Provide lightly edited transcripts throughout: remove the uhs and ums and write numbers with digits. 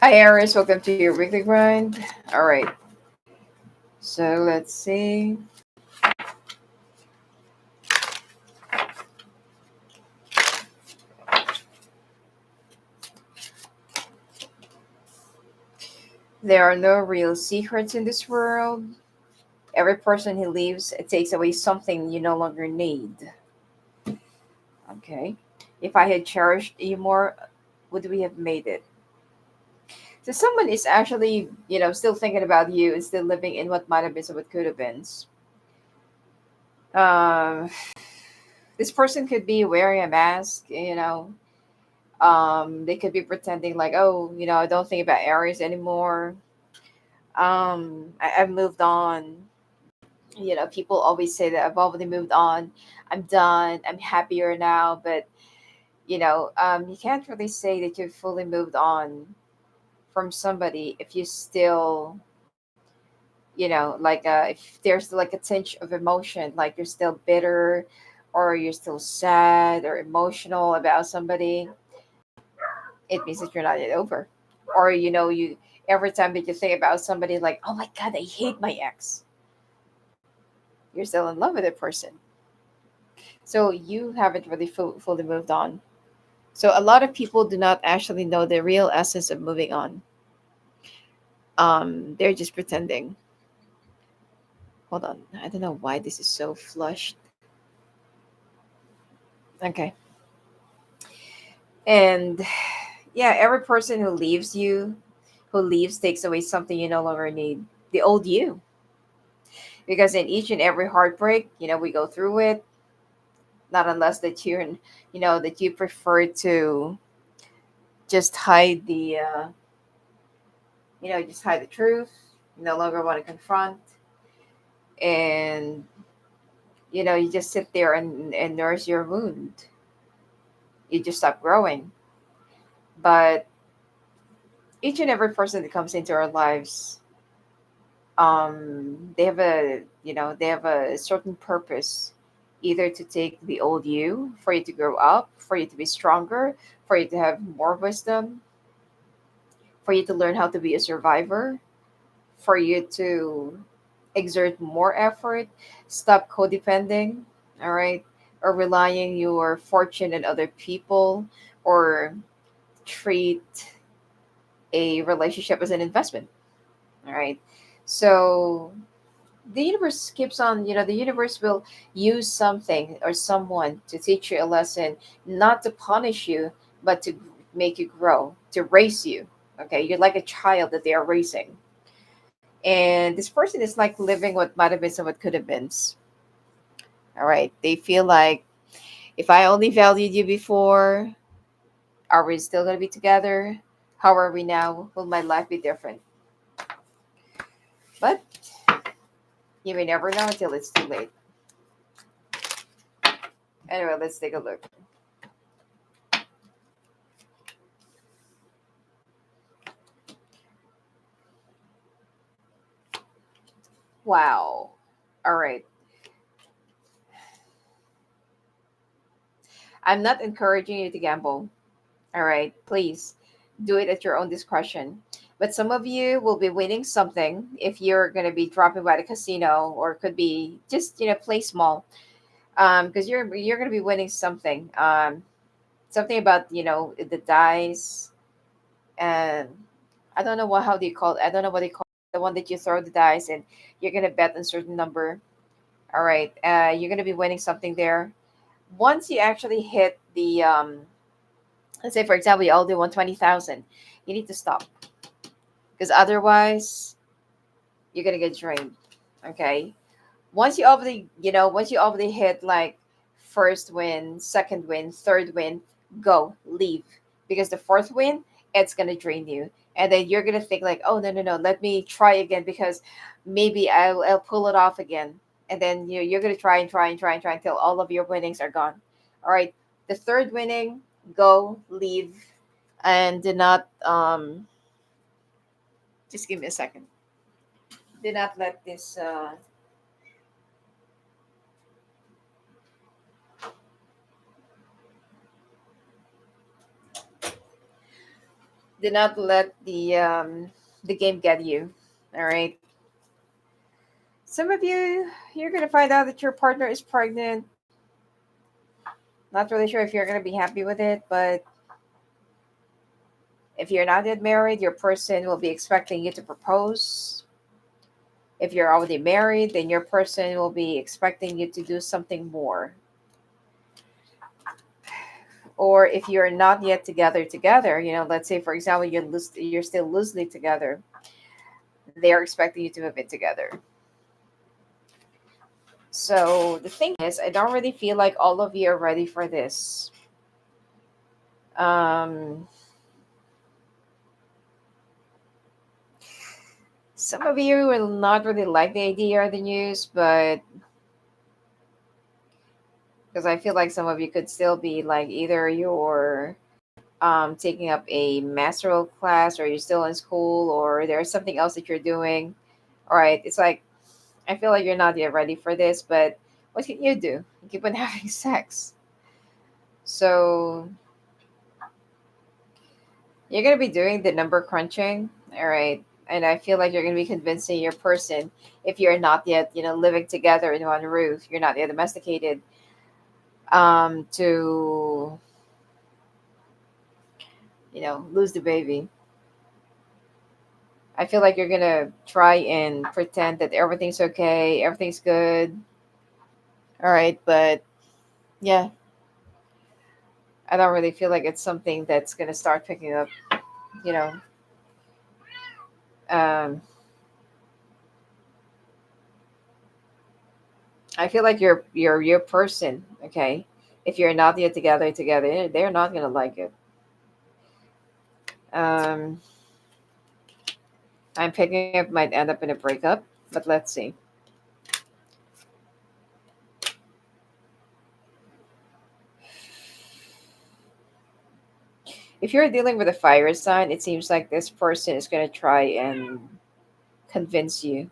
Hi, Aries. Welcome to your weekly grind. All right. So let's see. There are no real secrets in this world. Every person who leaves it takes away something you no longer need. Okay. If I had cherished you more, would we have made it? So someone is actually, still thinking about you and still living in what might have been, so what could have been. Um, this person could be wearing a mask, they could be pretending like, oh, I don't think about Aries anymore. I've moved on. People always say that I've already moved on. I'm done. I'm happier now. But you can't really say that you've fully moved on from somebody if you still, if there's like a tinge of emotion, like you're still bitter, or you're still sad or emotional about somebody. It means that you're not yet over. Or you every time that you think about somebody, like, oh my god, I hate my ex, you're still in love with that person. So you haven't really fully moved on. So a lot of people do not actually know the real essence of moving on. They're just pretending. Hold on, I don't know why this is so flushed. Okay. And yeah, every person who leaves you, who leaves, takes away something you no longer need. The old you. Because in each and every heartbreak, we go through it. Not unless that that you prefer to just hide just hide the truth. You no longer want to confront, and you just sit there and nurse your wound. You just stop growing. But each and every person that comes into our lives, they have a certain purpose, either to take the old you, for you to grow up, for you to be stronger, for you to have more wisdom, for you to learn how to be a survivor, for you to exert more effort, stop codepending, all right, or relying your fortune on other people, or treat a relationship as an investment, all right. So the universe keeps on, the universe will use something or someone to teach you a lesson, not to punish you, but to make you grow, to raise you. Okay, you're like a child that they are raising. And this person is like living what might have been and what could have been. All right, they feel like, if I only valued you before, are we still going to be together? How are we now? Will my life be different? But you may never know until it's too late. Anyway, let's take a look. Wow. All right. I'm not encouraging you to gamble. All right. Please do it at your own discretion. But some of you will be winning something if you're going to be dropping by the casino, or could be just, play small. Because you're going to be winning something. Something about, the dice. And I don't know how do you call it. I don't know what they call it. The one that you throw the dice and you're going to bet on certain number. All right. You're going to be winning something there. Once you actually hit the let's say for example you all do 120,000, you need to stop, because otherwise you're gonna get drained. Okay. Once you already hit like first win, second win, third win, go leave, because the fourth win, it's gonna drain you, and then you're gonna think like, oh, no, no, no, let me try again, because maybe I'll pull it off again. And then you're gonna try and try and try and try until all of your winnings are gone. All right. The third winning, go leave, and do not just give me a second. Do not let this Do not let the game get you. All right. Some of you, you're gonna find out that your partner is pregnant. Not really sure if you're gonna be happy with it, but if you're not yet married, your person will be expecting you to propose. If you're already married, then your person will be expecting you to do something more. Or if you're not yet together, let's say for example you're still loosely together, they're expecting you to move in together. So the thing is, I don't really feel like all of you are ready for this. Um, some of you will not really like the idea or the news, but because I feel like some of you could still be like either you're taking up a masteral class or you're still in school or there's something else that you're doing. All right, it's like I feel like you're not yet ready for this, but what can you do? Keep on having sex. So you're gonna be doing the number crunching, all right. And I feel like you're gonna be convincing your person if you're not yet, living together in one roof, you're not yet domesticated, to lose the baby. I feel like you're gonna try and pretend that everything's okay, everything's good, all right. But yeah, I don't really feel like it's something that's gonna start picking up, you know. Um, I feel like you're your person, okay. If you're not yet together, they're not gonna like it. Um, I'm picking up might end up in a breakup, but let's see. If you're dealing with a fire sign, it seems like this person is gonna try and convince you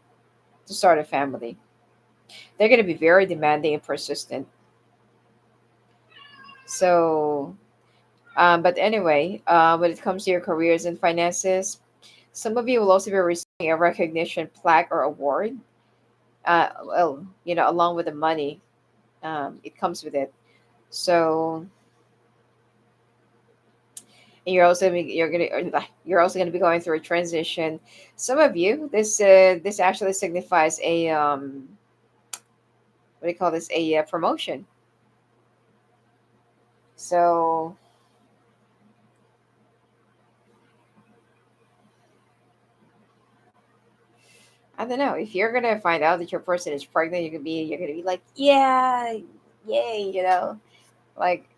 to start a family. They're gonna be very demanding and persistent. So, but anyway, when it comes to your careers and finances, some of you will also be receiving a recognition plaque or award. Well, along with the money, it comes with it. So and you're also gonna be going through a transition. Some of you, this actually signifies a what do you call this? A promotion. So I don't know if you're gonna find out that your person is pregnant. You're gonna be like, yeah, yay, like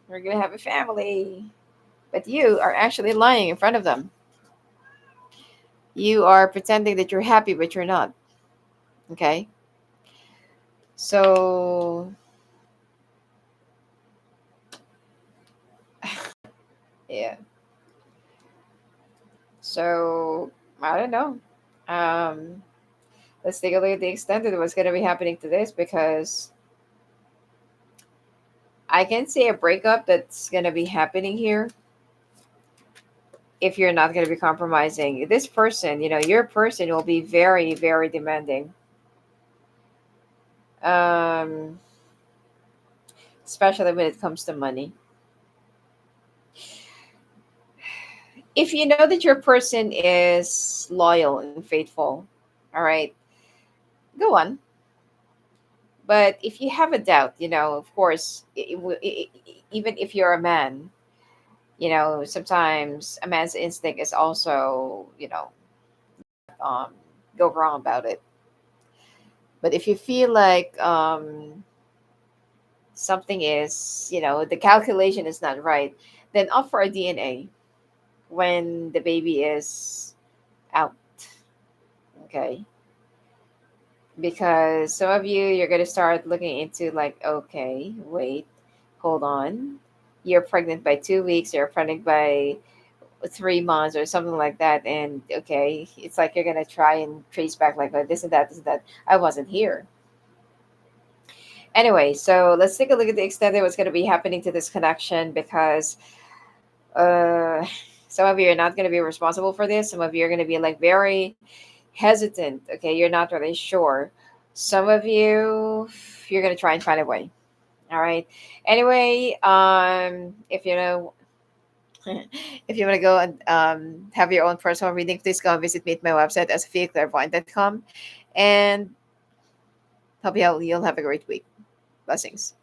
we're gonna have a family. But you are actually lying in front of them. You are pretending that you're happy, but you're not. Okay. So yeah. So I don't know. Um, let's take a look at the extent of what's going to be happening to this because I can see a breakup that's going to be happening here if you're not going to be compromising. This person, your person will be very, very demanding, um, especially when it comes to money. If you know that your person is loyal and faithful, all right, go on. But if you have a doubt, of course, even if you're a man, sometimes a man's instinct is also, um, go wrong about it. But if you feel like something is, the calculation is not right, then opt for a DNA when the baby is out. Okay. Because some of you, you're going to start looking into like, okay, wait, hold on. You're pregnant by 2 weeks, you're pregnant by 3 months or something like that. And okay, it's like you're gonna try and trace back like this and that, this and that. I wasn't here. Anyway, so let's take a look at the extent of what's gonna be happening to this connection because uh Some of you are not going to be responsible for this. Some of you are going to be like very hesitant. Okay, you're not really sure. Some of you, you're going to try and find a way. All right. Anyway, if you know, if you want to go and have your own personal reading, please go and visit me at my website, sophiaclairvoyant.com. And hope you'll have a great week. Blessings.